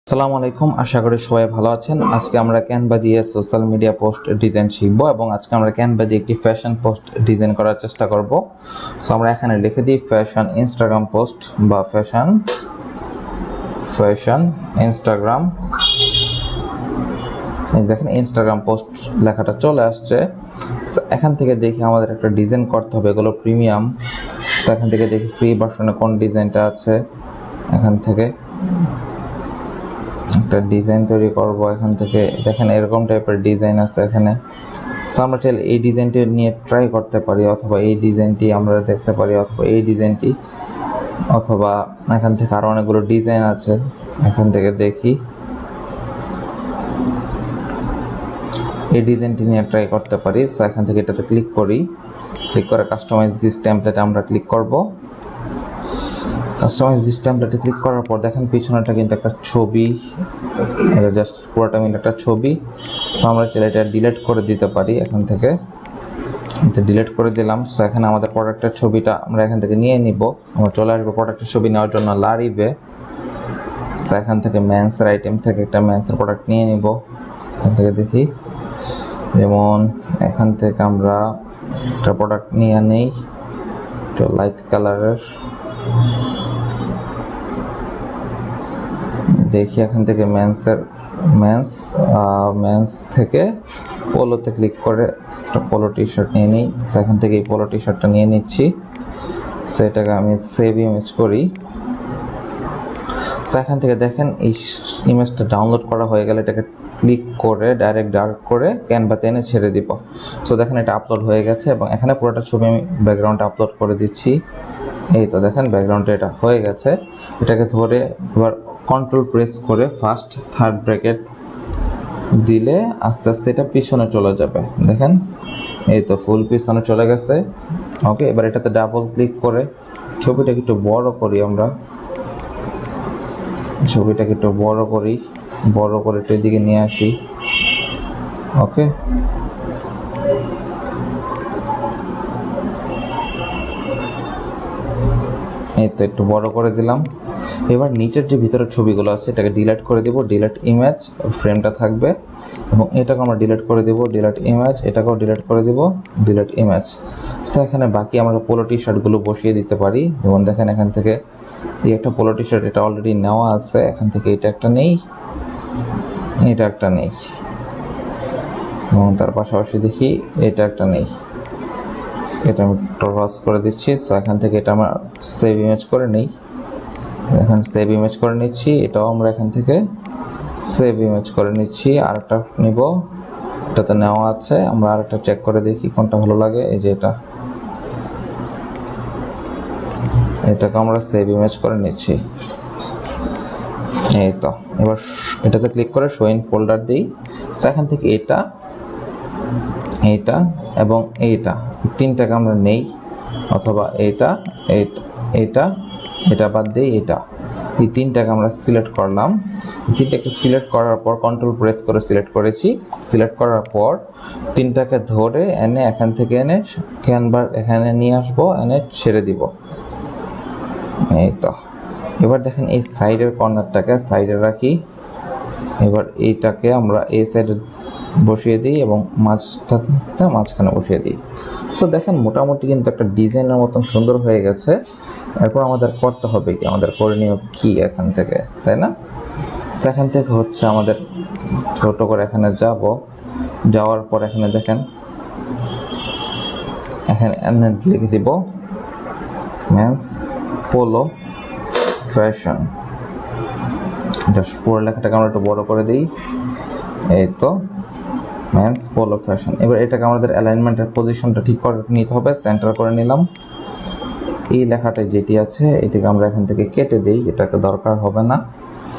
আসসালামু আলাইকুম, আশা করি সবাই ভালো আছেন। আজকে আমরা ক্যানভা দিয়ে সোশ্যাল মিডিয়া পোস্ট ডিজাইন শিখবো এবং আজকে আমরা ক্যানভা দিয়ে একটি ফ্যাশন পোস্ট ডিজাইন করার চেষ্টা করব। সো আমরা এখানে লিখে দিই ফ্যাশন ইনস্টাগ্রাম পোস্ট বা ফ্যাশন ইনস্টাগ্রাম। এই দেখেন ইনস্টাগ্রাম পোস্ট লেখাটা চলে আসছে। এখান থেকে দেখি আমাদের একটা ডিজাইন করতে হবে, এগুলো প্রিমিয়াম। তো এখান থেকে দেখি ফ্রি ভার্সনে কোন ডিজাইনটা আছে। এখান থেকে একটা ডিজাইন তৈরি করব। এখান থেকে দেখেন এরকম টাইপের ডিজাইন আছে এখানে। সো আমরা চাইলে এই ডিজাইনটি নিয়ে ট্রাই করতে পারি, অথবা এই ডিজাইনটি আমরা দেখতে পারি, অথবা এই ডিজাইনটি, অথবা এখান থেকে আরো অনেকগুলো ডিজাইন আছে। এখান থেকে দেখি এই ডিজাইনটি নিয়ে ট্রাই করতে পারি। সো এখান থেকে এটাতে ক্লিক করি, ক্লিক করে কাস্টমাইজ দিস টেমপ্লেটে আমরা ক্লিক করব। কাস্টমাইজ দিস টেমপ্লেটে ক্লিক করার পর দেখেন পিছনেটা কিন্তু একটা ছবি, এটা জাস্ট পুরোটা মিলে একটা ছবি। সো আমরা চাইলে এটা ডিলিট করে দিতে পারি। এখান থেকে এটা ডিলিট করে দিলাম। সো এখানে আমাদের প্রোডাক্টের ছবিটা আমরা এখান থেকে নিয়ে নিব। আমরা চলে আসবো প্রোডাক্টের ছবি নেওয়ার জন্য লারিবে। সো এখান থেকে মেন্সের আইটেম থেকে একটা মেন্সের প্রোডাক্ট নিয়ে নিব। এখান থেকে দেখি, যেমন এখান থেকে আমরা একটা প্রোডাক্ট নিয়ে নেই, একটু লাইট কালারের। দেখি এখান থেকে মেন্স থেকে পোলোতে ক্লিক করে একটা পোলো টি শার্ট নিয়ে নিই। সেখান থেকে এই পোলো টি শার্টটা নিয়ে নিচ্ছি। সেটাকে আমি সেভ ইমেজ করি। সেখান থেকে দেখেন এই ইমেজটা ডাউনলোড করা হয়ে গেলে এটাকে ক্লিক করে ডাইরেক্ট করে ক্যানভাতে এনে ছেড়ে দিব। সো দেখেন এটা আপলোড হয়ে গেছে এবং এখানে পুরোটা ছবি আমি ব্যাকগ্রাউন্ডে আপলোড করে দিচ্ছি। এই তো দেখেন ব্যাকগ্রাউন্ডে এটা হয়ে গেছে। এটাকে ধরে এবার কন্ট্রোল প্রেস করে ফার্স্ট থার্ড ব্র্যাকেট দিলে আস্তে আস্তে এটা পিছনে চলে যাবে। দেখেন এই তো ফুল পিছনে চলে গেছে। ওকে, এবার এটাতে ডাবল ক্লিক করে ছবিটাকে একটু বড় করি। আমরা ছবিটাকে একটু বড় করে একটু এদিকে নিয়ে আসি। ওকে, এই তো একটু বড় করে দিলাম। এবার নিচের যে ভিতরে ছবিগুলো আছে এটাকে ডিলিট করে দিব। ডিলিট ইমেজ, ফ্রেমটা থাকবে এবং এটাকে আমরা ডিলিট করে দিব। ডিলিট ইমেজ, এটাকেও ডিলিট করে দিব। Delete image. সো এখানে বাকি আমরা পোলো টি শার্টগুলো বসিয়ে দিতে পারি। যেমন দেখেন এখান থেকে এই একটা পোলো টি শার্ট, এটা অলরেডি নেওয়া আছে। এখান থেকে এটা একটা নেই, এটা একটা নেই এবং তার পাশাপাশি দেখি এটা একটা নেই। এটা আমি টস করে দিচ্ছি। সো এখান থেকে এটা আমরা সেভ ইমেজ করে নেই। এখন সেভ ইমেজ করে নিচ্ছি। এটাও আমরা এখান থেকে সেভ ইমেজ করে নিচ্ছি। আরেকটা নিব, এটাতে নেওয়া আছে। আমরা আরেকটা চেক করে দেখি কোনটা ভালো লাগে। এই যে এটাকে আমরা সেভ ইমেজ করে নিচ্ছি। এই তো এবার এটাতে ক্লিক করে শো ইন ফোল্ডার দিই। এখান থেকে এটা এবং এইটা তিনটাকে আমরা নেই, অথবা এটা বাদ দিই। এই তিনটাকে আমরা সিলেক্ট করলাম। তিনটাকে সিলেক্ট করার পর কন্ট্রোল প্রেস করে সিলেক্ট করেছি। সিলেক্ট করার পর তিনটাকে ধরে এনে এখান থেকে এনে ক্যানভার এখানে নিয়ে আসবো, এনে ছেড়ে দিব। এই তো এবার দেখেন এই সাইডের কর্নারটাকে সাইডে রাখি। এবার এইটাকে আমরা এই সাইডে বসিয়ে দিই এবং মাঝখানে বসিয়ে দিই। সো দেখেন মোটামুটি কিন্তু একটা ডিজাইনের মতন সুন্দর হয়ে গেছে। এরপর আমাদের করতে হবে কি, আমাদের করণীয় কি এখান থেকে, তাই না? সেখান থেকে হচ্ছে আমাদের ছোট করে এখানে যাওয়ার পর এখানে দেখেন এখানে লিখে দিব মেন্স পোলো ফ্যাশন। এটা পুরো লেখাটাকে আমরা একটু বড় করে দিই। এই তো মেন্স পোলো ফ্যাশন। এবার এটাকে আমাদের অ্যালাইনমেন্টের পজিশনটা ঠিক করে নিতে হবে। সেন্টার করে নিলাম। এই লেখাটা যেটি আছে এটাকে আমরা এখান থেকে কেটে দিই, এটাকে দরকার হবে না।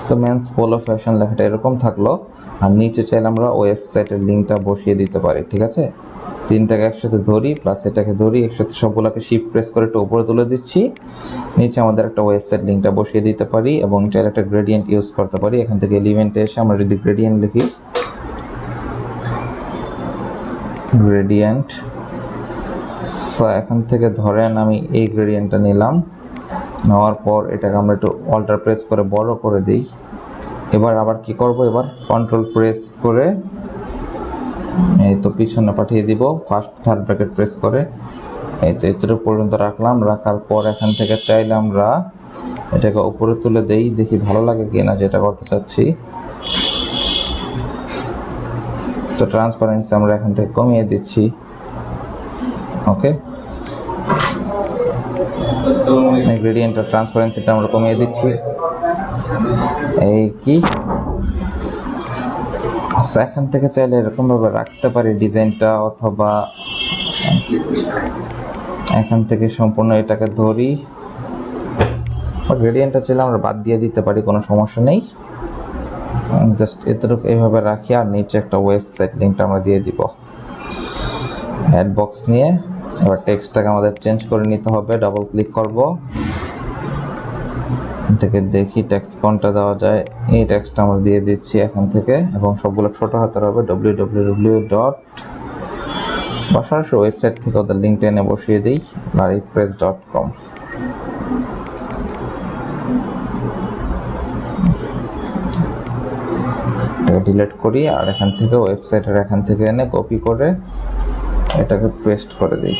সো মেন্স পোলো ফ্যাশন লেখাটা এরকম থাকলো। আর নিচে চাইলে আমরা ওয়েবসাইটের লিঙ্কটা বসিয়ে দিতে পারি। ঠিক আছে, তিনটাকে একসাথে ধরি প্লাস এটাকে ধরি, একসাথে সবগুলোকে শিফট প্রেস করে একটু উপরে তুলে দিচ্ছি। নিচে আমাদের একটা ওয়েবসাইট লিঙ্কটা বসিয়ে দিতে পারি এবং চাইলে একটা গ্রেডিয়েন্ট ইউজ করতে পারি। এখান থেকে এলিমেন্টে এসে আমরা যদি গ্রেডিয়েন্ট লিখি, গ্রেডিয়েন্ট। সো এখান থেকে ধরেন আমি এই গ্রেডিয়েন্টটা নিলাম। নেওয়ার পর এটাকে আমরা একটু অল্টার প্রেস করে বড় করে দিই। এবার আবার কি করব, এবার কন্ট্রোল প্রেস করে এই তো পিছনে পাঠিয়ে দিব, ফার্স্ট থার্ড ব্র্যাকেট প্রেস করে এই তো এতটুকু পর্যন্ত রাখলাম। রাখার পর এখান থেকে চাইলে আমরা এটাকে উপরে তুলে দেই, দেখি ভালো লাগে কিনা যেটা করতে চাচ্ছি। তো ট্রান্সপারেন্সি আমরা এখান থেকে কমিয়ে দিচ্ছি। ওকে, গ্রেডিয়েন্টের ট্রান্সপারেন্সিটা আমরা কমিয়ে দিচ্ছি। এই কি আচ্ছা, এখান থেকে চাইলে এরকম ভাবে রাখতে পারি ডিজাইনটা, অথবা এখান থেকে সম্পূর্ণ এটাকে ধরি, গ্রেডিয়েন্টটা চাইলে আমরা বাদ দিয়ে দিতে পারি, কোনো সমস্যা নেই। জাস্ট এতটুকু এইভাবে রাখি, আর নিচে একটা ওয়েবসাইট লিঙ্কটা আমরা দিয়ে দিব। অ্যাড বক্স নিয়ে এবার টেক্সটটাকে আমাদের চেঞ্জ করে নিতে হবে। ডাবল ক্লিক করব, থেকে দেখি টেক্সট কোনটা দেওয়া যায়। এই টেক্সটটা আমরা দিয়ে দিচ্ছি এখান থেকে, এবং সবগুলো ছোট হাতের হবে। www. বা সরাসরি ওয়েবসাইট থেকে ওদের লিঙ্কটা এনে বসিয়ে দিই, laripress.com। ডিলিট করি, আর এখান থেকে ওয়েবসাইটের এখান থেকে এনে কপি করে এটাকে পেস্ট করে দিই।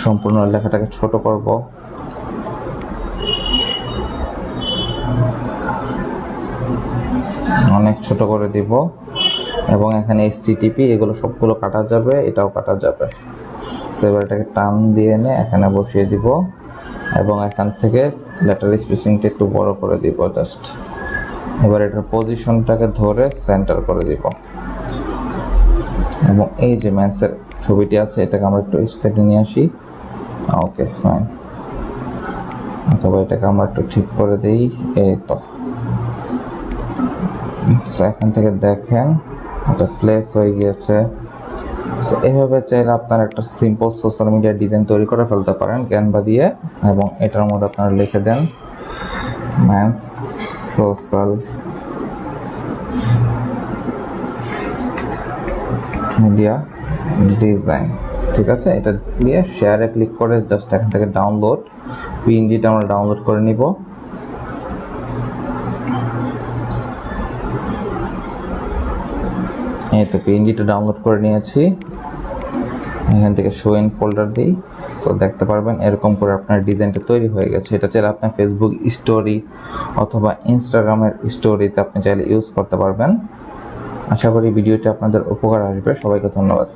সম্পূর্ণ লেখাটাকে ছোট করব, অনেক ছোট করে দিব, এবং এখানে HTTP এগুলো সবগুলো কাটা যাবে, এটাও কাটা যাবে। এবার এটাকে টান দিয়ে এনে এখানে বসিয়ে দিব, এবং এখান থেকে লেটার স্পেসিংটা একটু বড় করে দিব জাস্ট। এবার এটার পজিশনটাকে ধরে সেন্টার করে দিব, এবং এই যে ম্যান্সের ছবিটি আছে এটাকে আমরা একটু এই সাইডে নিয়ে আসি। ওকে ফাইন, অথবা এটাকে আমরা একটু ঠিক করে দেই। এই তো এখান থেকে দেখেন এটা প্লেস হয়ে গিয়েছে। এভাবে চাইলে আপনারা একটা সিম্পল সোশ্যাল মিডিয়া ডিজাইন তৈরি করে ফেলতে পারেন ক্যানভা দিয়ে, এবং এটার মধ্যে আপনারা লিখে দেন ম্যান্স সোশ্যাল মিডিয়া ডিজাইন। ঠিক আছে, এটা দিয়ে শেয়ারে ক্লিক করে জাস্ট এখান থেকে ডাউনলোড পিএনজিটা আমরা ডাউনলোড করে নিব। এই তো পিএনজিটা ডাউনলোড করে নিয়েছি, এখান থেকে শো ইন ফোল্ডার দিই। সো দেখতে পারবেন এরকম করে আপনার ডিজাইনটা তৈরি হয়ে গেছে। এটা চাইলে আপনার ফেসবুক স্টোরি অথবা ইনস্টাগ্রামের স্টোরিতে আপনি চাইলে ইউজ করতে পারবেন। আশা করি ভিডিওটি আপনাদের উপকার আসবে। সবাইকে ধন্যবাদ।